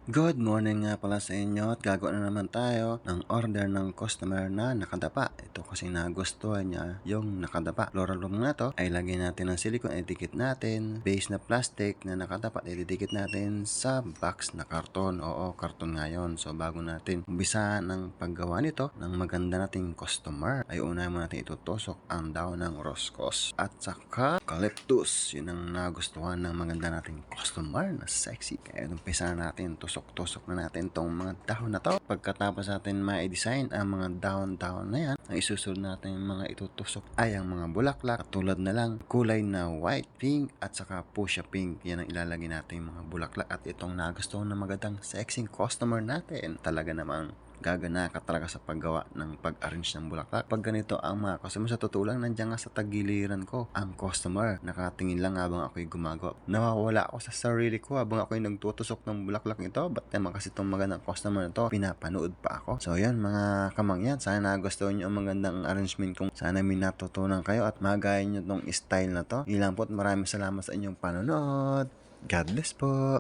Good morning nga pala sa inyo at gagawa na naman tayo ng order ng customer na nakadapa. Ito kasi nagustuhan niya yung nakadapa. Floral room na to ay lagyan natin ng silicone, idikit natin. Base na plastic na nakadapa, ididikit natin sa box na karton. Oo, karton nga yun. So bago natin umpisa ng paggawa nito ng maganda nating customer, ay unahin mo natin itutusok ang daon ng roscos at saka eucalyptus. Yun ang nagustuhan ng maganda nating customer na sexy. Kaya umpisa natin tusok na natin tong mga dahon na to. Pagkatapos natin ma-design ang mga dahon-dahon na yan, ang isusunod natin yung mga itutusok ay ang mga bulaklak tulad na lang kulay na white, pink at saka fuchsia pink. Yan ang ilalagay natin yung mga bulaklak at itong nagustuhan na magandang sexy customer natin. Talaga namang gagana ka talaga sa paggawa ng pag-arrange ng bulaklak. Pag ganito ang mga customer, sa totoo lang nandiyan nga sa tagiliran ko ang customer. Nakatingin lang habang ako'y gumagawa. Nawawala ako sa sarili ko habang ako'y nagtutusok ng bulaklak nito. Ba't naman kasi itong magandang customer na to, pinapanood pa ako. So yan mga kamangyan, sana nagustuhan nyo ang magandang arrangement kung sana may natutunan kayo at magaya nyo tong style na to. Ilang po at maraming salamat sa inyong panonood. God bless po!